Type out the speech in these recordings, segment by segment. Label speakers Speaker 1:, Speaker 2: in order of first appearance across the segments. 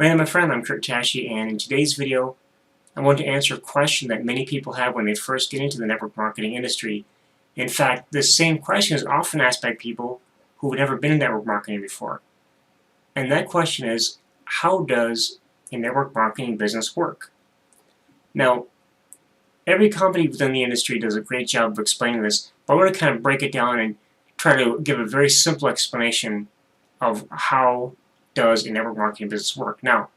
Speaker 1: Hey, my friend, I'm Kurt Tashi, and in today's video, I want to answer a question that many people have when they first get into the network marketing industry. In fact, this same question is often asked by people who have never been in network marketing before. And that question is, how does a network marketing business work? Now, every company within the industry does a great job of explaining this, but I want to kind of break it down and try to give a very simple explanation of how does a network marketing business work. Now,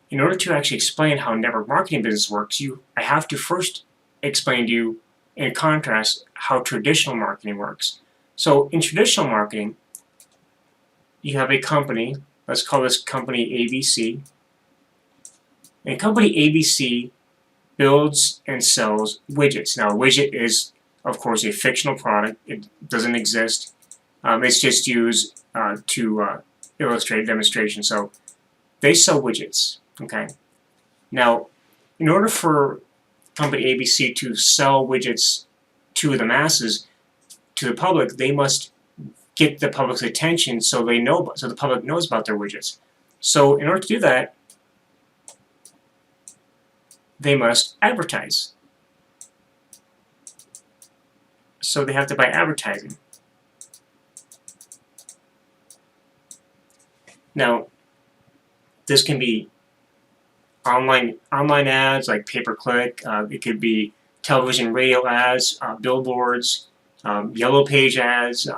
Speaker 1: in order to actually explain how network marketing business works, I have to first explain to you, in contrast, how traditional marketing works. So in traditional marketing, you have a company, let's call this company ABC, and company ABC builds and sells widgets. Now a widget is, of course, a fictional product. It doesn't exist. It's just used to illustrate a demonstration. So they sell widgets, okay? Now, in order for company ABC to sell widgets to the masses, to the public, they must get the public's attention so the public knows about their widgets. So in order to do that, they must advertise. So they have to buy advertising. Now, this can be online ads like pay-per-click. It could be television, radio ads, billboards, yellow page ads,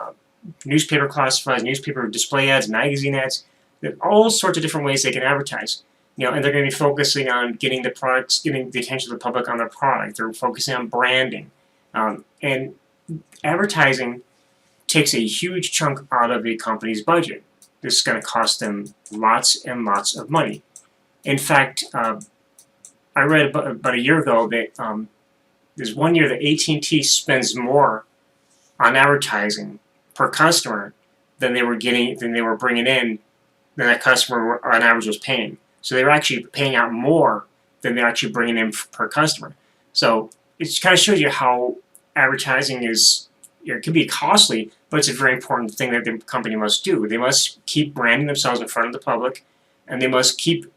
Speaker 1: newspaper classifieds, newspaper display ads, magazine ads. There's all sorts of different ways they can advertise. And they're going to be focusing on getting the products, getting the attention of the public on their product. They're focusing on branding, and advertising takes a huge chunk out of a company's budget. This is going to cost them lots and lots of money. In fact, I read about a year ago that there's 1 year that AT&T spends more on advertising per customer than they were bringing in, than that customer on average was paying. So they were actually paying out more than they're actually bringing in per customer. So it kind of shows you how advertising is, it can be costly, but it's a very important thing that the company must do. They must keep branding themselves in front of the public, and they must keep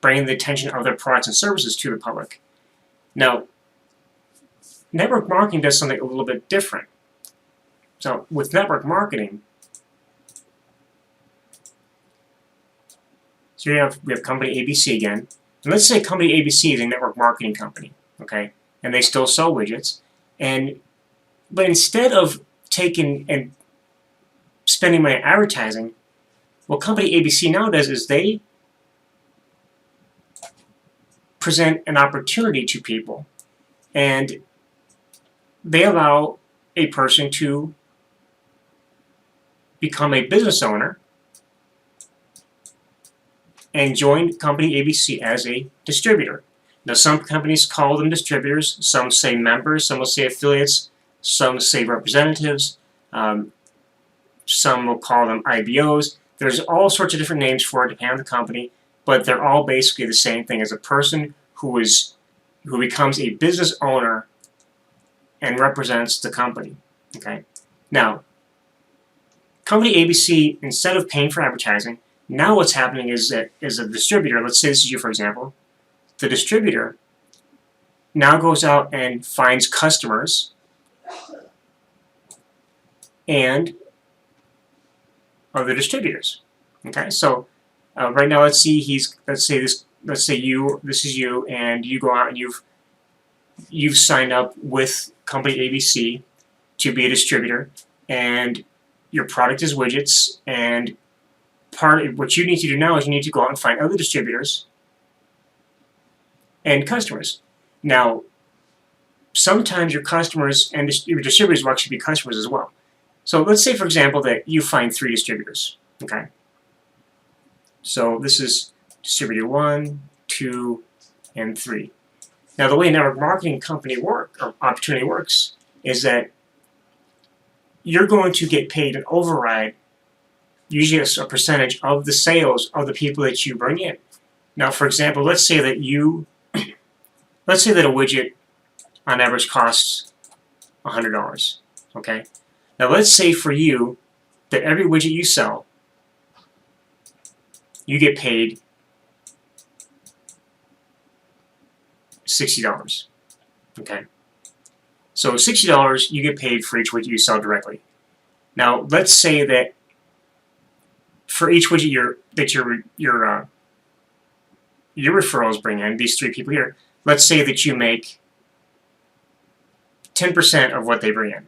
Speaker 1: bringing the attention of their products and services to the public. Now, network marketing does something a little bit different. So with network marketing, so we have company ABC again, and let's say company ABC is a network marketing company, okay, and they still sell widgets, but instead of taking and spending money on advertising, what company ABC now does is they present an opportunity to people, and they allow a person to become a business owner and join company ABC as a distributor. Now, some companies call them distributors, some say members, some will say affiliates, some say representatives, some will call them IBOs. There's all sorts of different names for it depending on the company, but they're all basically the same thing as a person who becomes a business owner and represents the company. Okay. Now, company ABC, instead of paying for advertising, now what's happening is that as a distributor, let's say this is you, for example, the distributor now goes out and finds customers and other distributors. Okay, so right now, let's say this is you, and you go out and you've signed up with company ABC to be a distributor, and your product is widgets, and part of what you need to do now is you need to go out and find other distributors and customers. Now, sometimes your customers and your distributors will actually be customers as well. So let's say, for example, that you find 3 distributors. Okay. So this is distributor 1, 2, and 3. Now, the way network marketing opportunity works is that you're going to get paid an override, usually a percentage of the sales of the people that you bring in. Now, for example, let's say that a widget on average costs $100. Okay. Now, let's say for you that every widget you sell, you get paid $60. Okay, so $60 you get paid for each widget you sell directly. Now let's say that for each widget your referrals bring in, these 3 people here, let's say that you make 10% of what they bring in.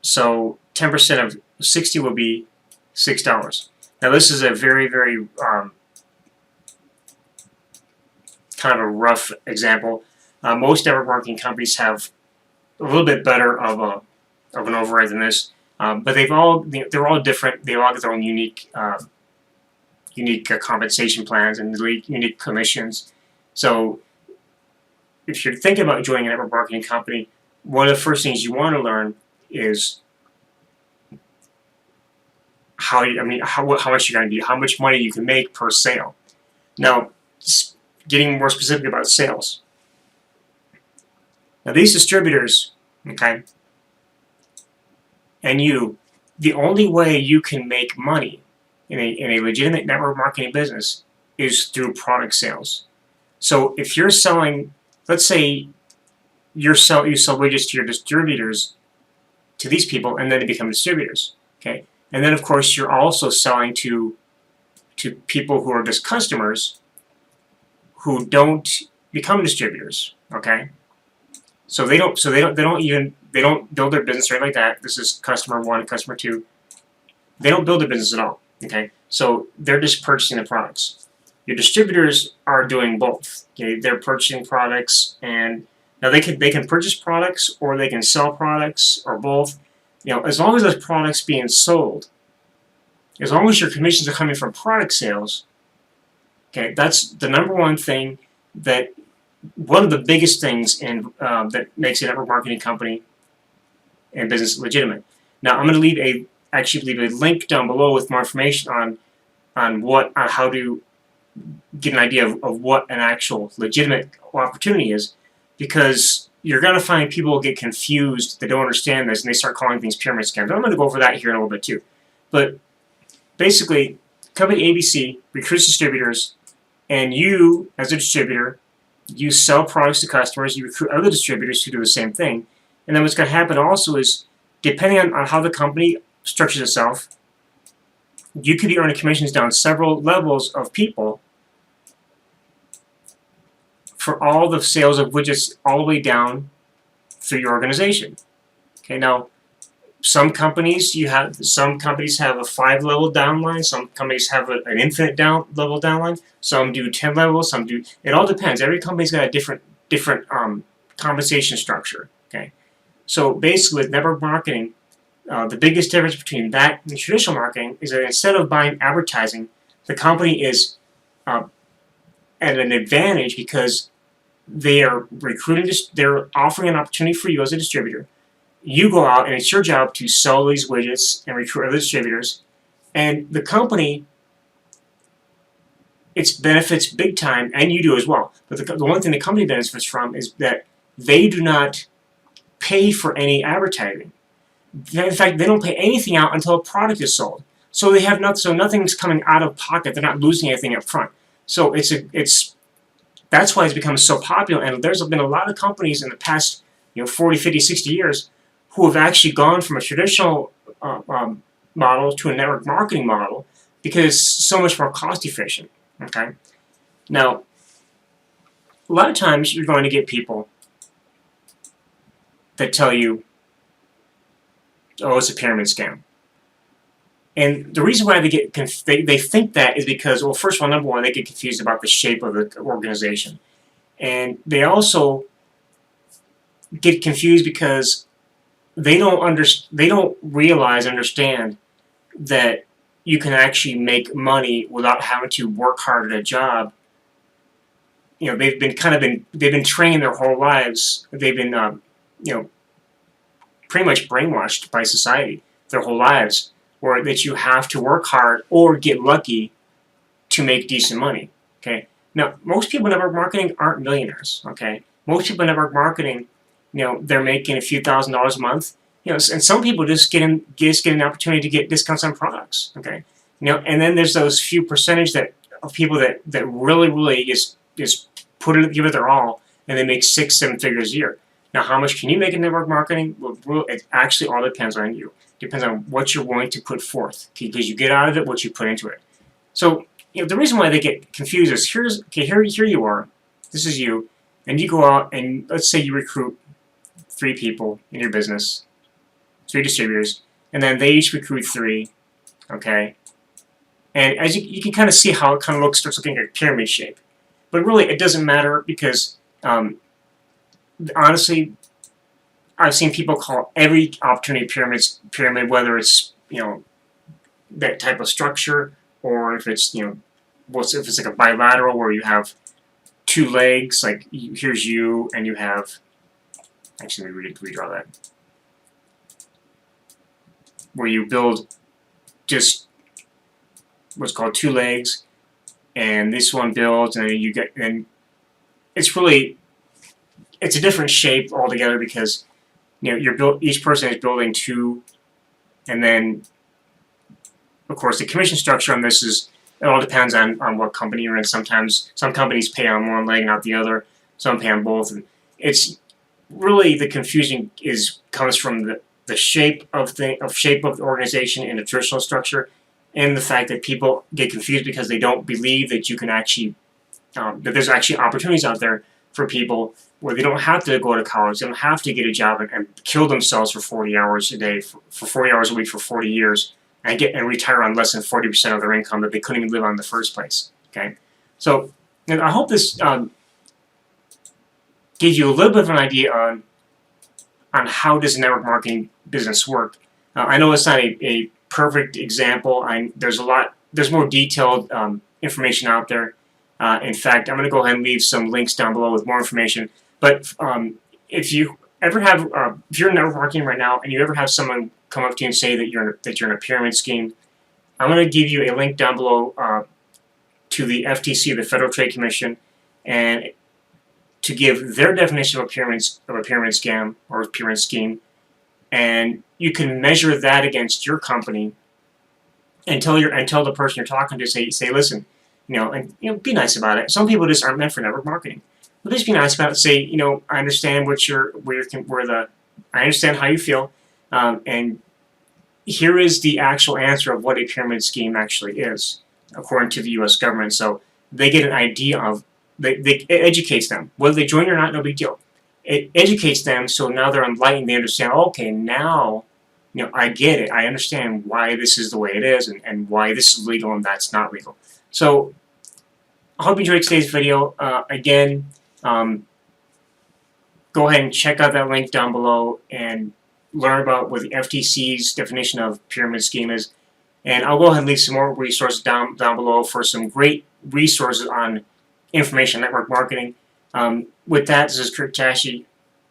Speaker 1: So 10% of 60 will be $6. Now this is a very, very kind of a rough example. Most network marketing companies have a little bit better of an override than this, but they're all different. They all get their own unique compensation plans and unique commissions. So if you're thinking about joining a network marketing company, one of the first things you want to learn is how much you're going to do, how much money you can make per sale. Now, getting more specific about sales. Now, these distributors, okay, and the only way you can make money in a legitimate network marketing business is through product sales. So if you're selling, let's say you sell widgets to your distributors, to these people, and then they become distributors, okay? And then of course you're also selling to people who are just customers who don't become distributors, okay? So they don't build their business or anything like that. This is customer 1, customer 2. They don't build their business at all, okay? So they're just purchasing the products. Your distributors are doing both. Okay, they're purchasing products, and now they can purchase products or they can sell products or both. You know, as long as those products being sold, as long as your commissions are coming from product sales, okay, that's the number one thing one of the biggest things that makes a network marketing company and business legitimate. Now, I'm going to actually leave a link down below with more information on how to get an idea of what an actual legitimate opportunity is, because you're going to find people get confused, they don't understand this, and they start calling things pyramid scams. I'm going to go over that here in a little bit too. But basically, company ABC recruits distributors, and you, as a distributor, you sell products to customers, you recruit other distributors who do the same thing. And then what's going to happen also is, depending on how the company structures itself, you could be earning commissions down several levels of people for all the sales of widgets all the way down through your organization. Okay, now some companies have a 5-level downline, some companies have an infinite level downline, some do 10 levels, some do, it all depends. Every company's got a different compensation structure. Okay, so basically with network marketing, the biggest difference between that and traditional marketing is that instead of buying advertising, the company is at an advantage because they are recruiting, they're offering an opportunity for you as a distributor. You go out and it's your job to sell these widgets and recruit other distributors, and the company, it benefits big time, and you do as well. But the one thing the company benefits from is that they do not pay for any advertising. In fact, they don't pay anything out until a product is sold. So they have nothing's coming out of pocket. They're not losing anything up front. So that's why it's become so popular. And there's been a lot of companies in the past 40, 50, 60 years who have actually gone from a traditional model to a network marketing model because it's so much more cost efficient. Okay. Now, a lot of times you're going to get people that tell you, oh, it's a pyramid scam. And the reason why they think that is because, well, first of all, number one, they get confused about the shape of the organization. And they also get confused because they don't understand that you can actually make money without having to work hard at a job. They've been trained their whole lives. They've been pretty much brainwashed by society their whole lives, or that you have to work hard or get lucky to make decent money. Okay. Now, most people in network marketing aren't millionaires. Okay. Most people in network marketing, they're making a few $1,000s a month. And some people just get an opportunity to get discounts on products. Okay. And then there's those few percentage of people that really just give it their all and they make 6-7 figures a year. Now, how much can you make in network marketing? Well, it actually all depends on you. It depends on what you're willing to put forth, because you get out of it what you put into it. So, the reason why they get confused is here you are. This is you, and you go out and let's say you recruit 3 people in your business, 3 distributors, and then they each recruit 3. Okay, and as you can kind of see how it kind of starts looking like a pyramid shape, but really it doesn't matter because honestly, I've seen people call every opportunity pyramid, whether it's that type of structure, or if it's if it's like a bilateral where you have 2 legs, like here's you and you have, actually let me redraw that, where you build just what's called 2 legs, and this one builds, and then you get, and it's a different shape altogether because each person is building 2, and then of course the commission structure on this is, it all depends on what company you're in. Sometimes some companies pay on one leg, not the other. Some pay on both, and it's really, the confusion comes from the shape of the organization in a traditional structure, and the fact that people get confused because they don't believe that you can actually that there's actually opportunities out there for people where they don't have to go to college, they don't have to get a job and kill themselves for 40 hours a day, for 40 hours a week for 40 years, and retire on less than 40% of their income that they couldn't even live on in the first place. Okay, so and I hope this gives you a little bit of an idea on how does network marketing business work. I know it's not a perfect example. There's more detailed information out there. In fact, I'm going to go ahead and leave some links down below with more information. But if you ever have, if you're in network marketing right now and you ever have someone come up to you and say that you're in a pyramid scheme, I'm going to give you a link down below to the FTC, the Federal Trade Commission, and to give their definition of a pyramid scam or a pyramid scheme, and you can measure that against your company and tell the person you're talking to, say listen, be nice about it. Some people just aren't meant for network marketing. But just be nice about it. Say, I understand I understand how you feel, and here is the actual answer of what a pyramid scheme actually is, according to the U.S. government. So they get an idea of, it educates them. Whether they join or not, no big deal. It educates them, so now they're enlightened. They understand, okay, now, I get it. I understand why this is the way it is, and why this is legal and that's not legal. So I hope you enjoyed today's video. Again, go ahead and check out that link down below and learn about what the FTC's definition of pyramid scheme is. And I'll go ahead and leave some more resources down below for some great resources on information network marketing. With that, this is Kirk Tashi.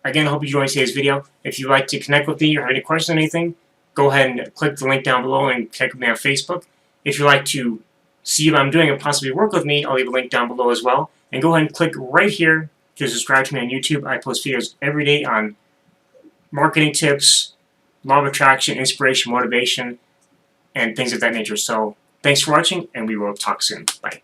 Speaker 1: Again, I hope you enjoyed today's video. If you'd like to connect with me or have any questions on anything, go ahead and click the link down below and connect with me on Facebook. If you'd like to see what I'm doing and possibly work with me, I'll leave a link down below as well. And go ahead and click right here to subscribe to me on YouTube. I post videos every day on marketing tips, law of attraction, inspiration, motivation, and things of that nature. So thanks for watching, and we will talk soon. Bye.